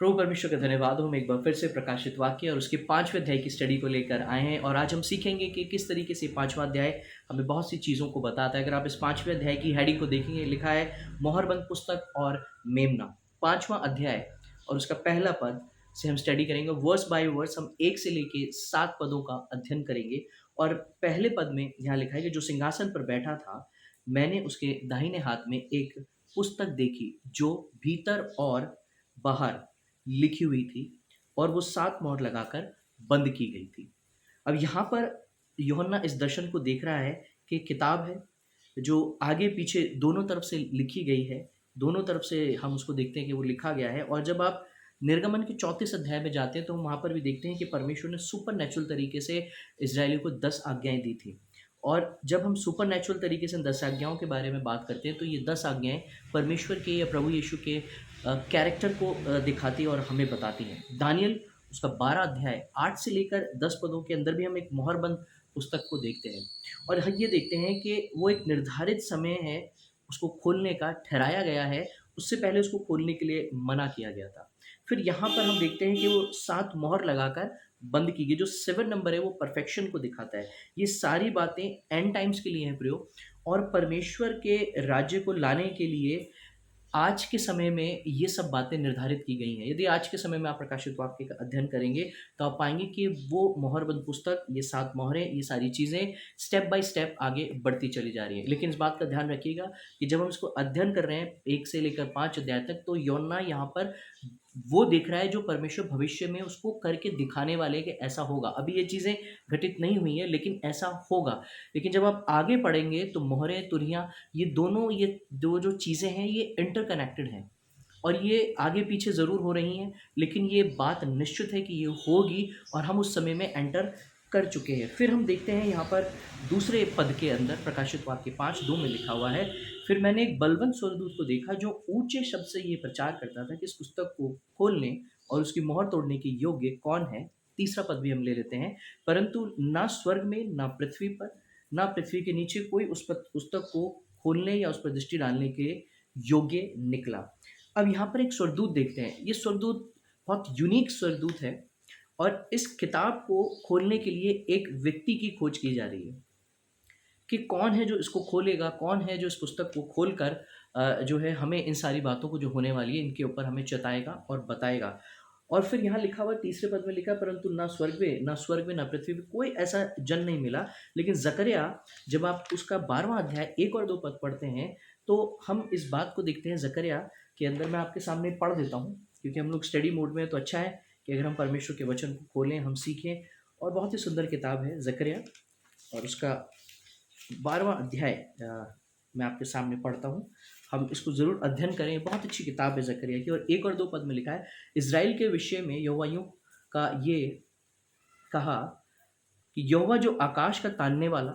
प्रभु परमेश्वर का धन्यवाद हो, हम एक बार फिर से प्रकाशित वाक्य और उसके 5वें अध्याय की स्टडी को लेकर आए हैं और आज हम सीखेंगे कि किस तरीके से 5वां अध्याय हमें बहुत सी चीज़ों को बताता है। अगर आप इस 5वें अध्याय की हेडिंग को देखेंगे, लिखा है मोहरबंद पुस्तक और मेमना। 5वां अध्याय और उसका पहला पद से हम स्टडी करेंगे। वर्स बाय वर्स हम 1 से लेके 7 पदों का अध्ययन करेंगे और पहले पद में यहाँ लिखा है कि जो सिंहासन पर बैठा था, मैंने उसके दाहिने हाथ में एक पुस्तक देखी जो भीतर और बाहर लिखी हुई थी और वो 7 मोहर लगाकर बंद की गई थी। अब यहाँ पर यूहन्ना इस दर्शन को देख रहा है कि किताब है जो आगे पीछे दोनों तरफ से लिखी गई है। दोनों तरफ से हम उसको देखते हैं कि वो लिखा गया है और जब आप निर्गमन के 34 अध्याय में जाते हैं तो हम वहाँ पर भी देखते हैं कि परमेश्वर ने सुपरनैचुरल तरीके से इज़राइलियों को 10 आज्ञाएँ दी थी। और जब हम सुपरनैचुरल तरीके से इन 10 आज्ञाओं के बारे में बात करते हैं तो ये 10 आज्ञाएँ परमेश्वर के या प्रभु यीशु के कैरेक्टर को दिखाती है और हमें बताती हैं। दानियल उसका 12 अध्याय 8 से लेकर 10 पदों के अंदर भी हम एक मोहरबंद पुस्तक को देखते हैं और हम ये देखते हैं कि वो एक निर्धारित समय है, उसको खोलने का ठहराया गया है, उससे पहले उसको खोलने के लिए मना किया गया था। फिर यहाँ पर हम देखते हैं कि वो 7 मोहर लगाकर बंद की गई, जो 7 नंबर है वो परफेक्शन को दिखाता है। ये सारी बातें एंड टाइम्स के लिए हैं प्रयोग और परमेश्वर के राज्य को लाने के लिए आज के समय में ये सब बातें निर्धारित की गई हैं। यदि आज के समय में आप प्रकाशित वाक्य का अध्ययन करेंगे, तो आप पाएँगे कि वो मोहरबंद पुस्तक, ये 7 मोहरें, ये सारी चीज़ें स्टेप बाय स्टेप आगे बढ़ती चली जा रही हैं। लेकिन इस बात का ध्यान रखिएगा कि जब हम इसको अध्ययन कर रहे हैं 1 से लेकर 5 अध्याय तक, तो योना यहाँ पर वो देख रहा है जो परमेश्वर भविष्य में उसको करके दिखाने वाले हैं कि ऐसा होगा। अभी ये चीज़ें घटित नहीं हुई हैं, लेकिन ऐसा होगा। लेकिन जब आप आगे पढ़ेंगे तो मोहरें, तुरहियाँ, ये दोनों, ये 2 जो चीज़ें हैं ये इंटरकनेक्टेड हैं और ये आगे-पीछे ज़रूर हो रही हैं, लेकिन ये बात निश्चित है कि ये होगी और हम उस समय में एंटर कर चुके हैं। फिर हम देखते हैं यहाँ पर दूसरे पद के अंदर प्रकाशित वाक्य 5:2 में लिखा हुआ है, फिर मैंने एक बलवन्त स्वर्गदूत को देखा जो ऊँचे शब्द से ये प्रचार करता था कि इस पुस्तक को खोलने और उसकी मोहर तोड़ने के योग्य कौन है? तीसरा पद भी हम ले लेते हैं, परंतु ना स्वर्ग में, ना पृथ्वी पर, ना पृथ्वी के नीचे कोई उस पुस्तक को खोलने या उस पर दृष्टि डालने के योग्य निकला। अब यहाँ पर एक स्वर्गदूत देखते हैं। ये स्वर्गदूत बहुत यूनिक स्वर्गदूत है और इस किताब को खोलने के लिए एक व्यक्ति की खोज की जा रही है कि कौन है जो इसको खोलेगा, कौन है जो इस पुस्तक को खोलकर जो है हमें इन सारी बातों को जो होने वाली है, इनके ऊपर हमें चताएगा और बताएगा। और फिर यहाँ लिखा हुआ तीसरे पद में लिखा, परंतु ना पृथ्वी पे कोई ऐसा जन नहीं मिला। लेकिन ज़कर्या, जब आप उसका 12वां अध्याय 1 और 2 पद पढ़ते हैं, तो हम इस बात को देखते हैं ज़कर्या के अंदर। मैं आपके सामने पढ़ देता हूँ, क्योंकि हम लोग स्टडी मोड में हैं, तो अच्छा है कि अगर हम परमेश्वर के वचन को खोलें, हम सीखें। और बहुत ही सुंदर किताब है ज़कर्या और उसका 12वां अध्याय मैं आपके सामने पढ़ता हूँ। हम इसको ज़रूर अध्ययन करें, बहुत अच्छी किताब है ज़कर्या की। और 1 और 2 पद में लिखा है, इज़राइल के विषय में यहोवा यूँ का ये कहा कि यहोवा जो आकाश का तानने वाला,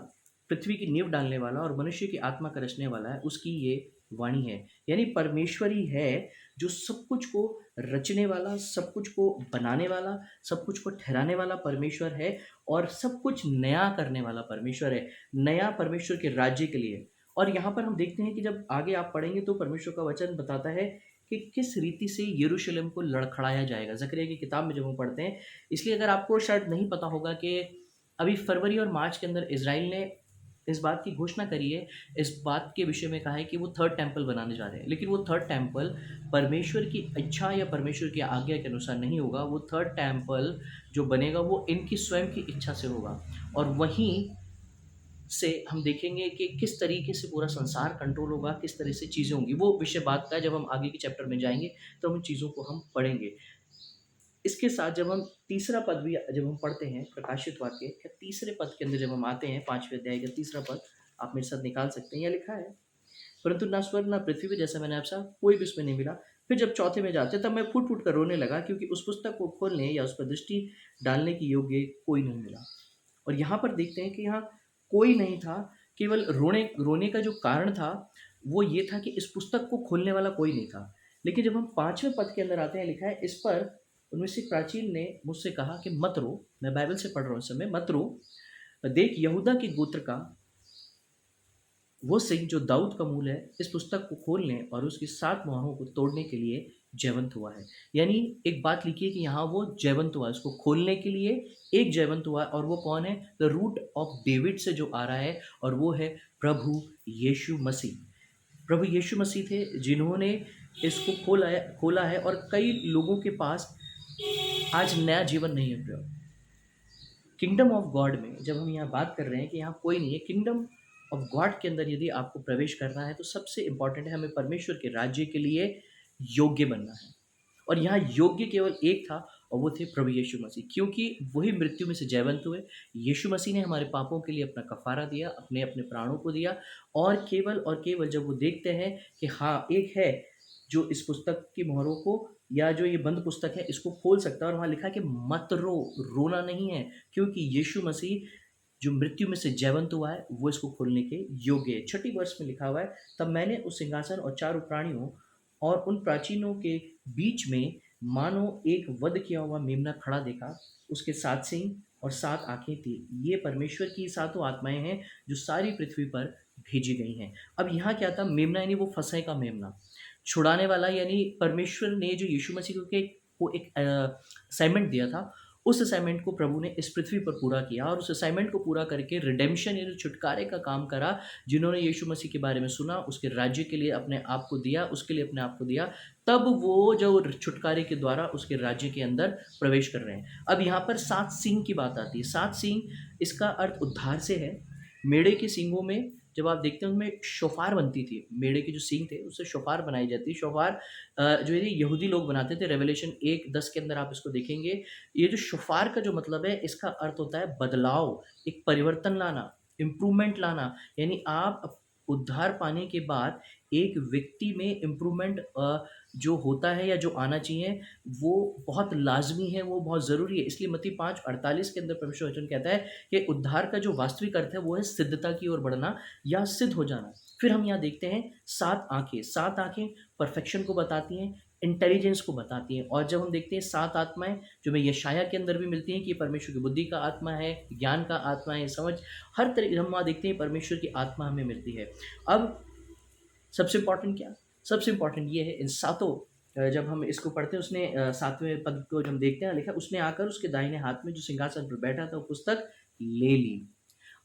पृथ्वी की नींव डालने वाला और मनुष्य की आत्मा का रचने वाला है, उसकी ये वाणी है। यानी परमेश्वर ही है जो सब कुछ को रचने वाला, सब कुछ को बनाने वाला, सब कुछ को ठहराने वाला परमेश्वर है और सब कुछ नया करने वाला परमेश्वर है, नया परमेश्वर के राज्य के लिए। और यहाँ पर हम देखते हैं कि जब आगे आप पढ़ेंगे तो परमेश्वर का वचन बताता है कि किस रीति से यरूशलेम को लड़खड़ाया जाएगा। ज़करिया की किताब में जब हम पढ़ते हैं, इसलिए अगर आपको शायद नहीं पता होगा कि अभी फरवरी और मार्च के अंदर इज़राइल ने इस बात की घोषणा करी है, इस बात के विषय में कहा है कि वो थर्ड टेम्पल बनाने जा रहे हैं। लेकिन वो थर्ड टेम्पल परमेश्वर की इच्छा या परमेश्वर की आज्ञा के अनुसार नहीं होगा। वो थर्ड टेम्पल जो बनेगा वो इनकी स्वयं की इच्छा से होगा और वहीं से हम देखेंगे कि किस तरीके से पूरा संसार कंट्रोल होगा, किस तरह से चीज़ें होंगी। वो विषय बात का है, जब हम आगे के चैप्टर में जाएँगे, तो उन चीज़ों को हम पढ़ेंगे। इसके साथ जब हम तीसरा पद भी जब हम पढ़ते हैं, प्रकाशित वाक्य के तीसरे पद के अंदर जब हम आते हैं, 5वें अध्याय का तीसरा पद आप मेरे साथ निकाल सकते हैं। यहाँ लिखा है, परंतु ना स्वर्ग ना पृथ्वी पे, जैसा मैंने आपसे कोई भी उसमें नहीं मिला। फिर जब चौथे में जाते तब मैं फूट-फूट कर रोने लगा, क्योंकि उस पुस्तक को खोलने या उस पर दृष्टि डालने के योग्य कोई नहीं मिला। और यहाँ पर देखते हैं कि यहाँ कोई नहीं था, केवल रोने रोने का जो कारण था, वो ये था कि इस पुस्तक को खोलने वाला कोई नहीं था। लेकिन जब हम 5वें पद के अंदर आते हैं, लिखा है, इस पर उनमें से एक प्राचीन ने मुझसे कहा कि मत रो। मैं बाइबल से पढ़ रहा हूँ इस समय, मत रो। देख, यहूदा के गोत्र का वो सिंह जो दाऊद का मूल है, इस पुस्तक को खोलने और उसकी 7 मोहरों को तोड़ने के लिए जयवंत हुआ है। यानी एक बात लिखिए कि यहाँ वो जयवंत हुआ है, उसको खोलने के लिए एक जयवंत हुआ है और वो कौन है? द रूट ऑफ डेविड से जो आ रहा है और वो है प्रभु यीशु मसीह। प्रभु यीशु मसीह थे जिन्होंने इसको खोला है और कई लोगों के पास आज नया जीवन नहीं है प्रिय। किंगडम ऑफ गॉड में जब हम यहाँ बात कर रहे हैं कि यहाँ कोई नहीं है, किंगडम ऑफ गॉड के अंदर यदि आपको प्रवेश करना है तो सबसे इंपॉर्टेंट है हमें परमेश्वर के राज्य के लिए योग्य बनना है। और यहाँ योग्य केवल एक था और वो थे प्रभु यीशु मसीह, क्योंकि वही मृत्यु में से जयवंत हुए। यीशु मसीह ने हमारे पापों के लिए अपना कफारा दिया, अपने अपने प्राणों को दिया। और केवल जब वो देखते हैं कि हाँ एक है जो इस पुस्तक की मोहरों को या जो ये बंद पुस्तक है इसको खोल सकता है, और वहाँ लिखा है कि मत रो, रोना नहीं है, क्योंकि यीशु मसीह जो मृत्यु में से जयवंत हुआ है वो इसको खोलने के योग्य है। छठी वर्ष में लिखा हुआ है, तब मैंने उस सिंहासन और चारों प्राणियों और उन प्राचीनों के बीच में मानो एक वध किया हुआ मेमना खड़ा देखा। उसके 7 सींग और 7 आंखें थी। ये परमेश्वर की सातों आत्माएं हैं जो सारी पृथ्वी पर भेजी गई हैं। अब यहाँ क्या था? मेमना यानी वो फंसे का मेमना, छुड़ाने वाला, यानी परमेश्वर ने जो यीशु मसीह को एक असाइनमेंट दिया था, उस असाइनमेंट को प्रभु ने इस पृथ्वी पर पूरा किया और उस असाइनमेंट को पूरा करके रिडेम्पशन यानी छुटकारे का काम करा। जिन्होंने यीशु मसीह के बारे में सुना, उसके राज्य के लिए अपने आप को दिया, उसके लिए अपने आप को दिया, तब वो जो छुटकारे के द्वारा उसके राज्य के अंदर प्रवेश कर रहे हैं। अब यहाँ पर 7 सींग की बात आती है। 7 सींग इसका अर्थ उद्धार से है। मेढ़े के सींगों में जब आप देखते हैं उनमें शोफार बनती थी। मेढ़े के जो सींग थे उससे शोफार बनाई जाती है। शोफार जो है यहूदी लोग बनाते थे। रेवलेशन 1:10 के अंदर आप इसको देखेंगे। ये जो शोफार का जो मतलब है इसका अर्थ होता है बदलाव, एक परिवर्तन लाना, इम्प्रूवमेंट लाना। यानी आप उद्धार पाने के बाद एक व्यक्ति में इम्प्रूवमेंट जो होता है या जो आना चाहिए वो बहुत लाज़मी है, वो बहुत ज़रूरी है। इसलिए मत्ती 5:48 के अंदर परमेश्वर वचन कहता है कि उद्धार का जो वास्तविक अर्थ है वो है सिद्धता की ओर बढ़ना या सिद्ध हो जाना। फिर हम यहाँ देखते हैं 7 आँखें। 7 आँखें परफेक्शन को बताती हैं, इंटेलिजेंस को बताती हैं। और जब हम देखते हैं 7 आत्माएँ जो हमें यशायाह के अंदर भी मिलती हैं कि ये परमेश्वर की बुद्धि का आत्मा है, ज्ञान का आत्मा है, समझ, हर तरह हम वहाँ देखते हैं परमेश्वर की आत्मा हमें मिलती है। अब सबसे इम्पोर्टेंट क्या? सबसे इम्पोर्टेंट ये है इन सातों जब हम इसको पढ़ते हैं उसने 7वें पद को जब हम देखते हैं लिखा, उसने आकर उसके दाहिने हाथ में जो सिंहासन पर बैठा था वो पुस्तक ले ली।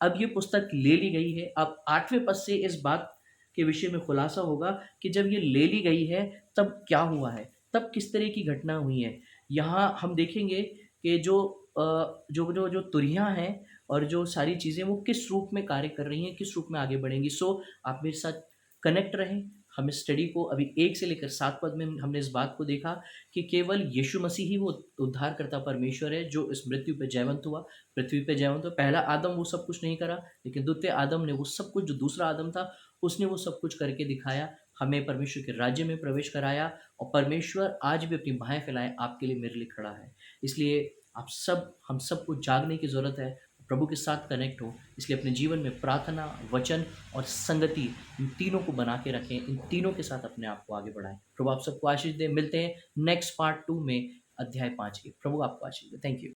अब ये पुस्तक ले ली गई है। अब 8वें पद से इस बात के विषय में खुलासा होगा कि जब ये ले ली गई है तब क्या हुआ है? तब किस तरह की घटना हुई है? यहाँ हम देखेंगे कि जो तुरहियाँ हैं और जो सारी चीज़ें वो किस रूप में कार्य कर रही हैं, किस रूप में आगे बढ़ेंगी। सो आप मेरे साथ कनेक्ट रहें। हम इस स्टडी को अभी 1 से लेकर 7 पद में हमने इस बात को देखा कि केवल यीशु मसीह ही वो उद्धारकर्ता परमेश्वर है जो इस मृत्यु पे जयवंत हुआ, पृथ्वी पे जयवंत हुआ। पहला आदम वो सब कुछ नहीं करा, लेकिन द्वितीय आदम ने वो सब कुछ, जो दूसरा आदम था उसने वो सब कुछ करके दिखाया, हमें परमेश्वर के राज्य में प्रवेश कराया। और परमेश्वर आज भी अपनी बाहें फैलाए आपके लिए, मेरे लिए खड़ा है। इसलिए हम सबको जागने की ज़रूरत है, प्रभु के साथ कनेक्ट हो। इसलिए अपने जीवन में प्रार्थना, वचन और संगति, इन तीनों को बना के रखें, इन तीनों के साथ अपने आप को आगे बढ़ाएं। प्रभु आप सबको आशीष दे। मिलते हैं नेक्स्ट पार्ट 2 में, अध्याय 5 के। प्रभु आपको आशीष दे। Thank you.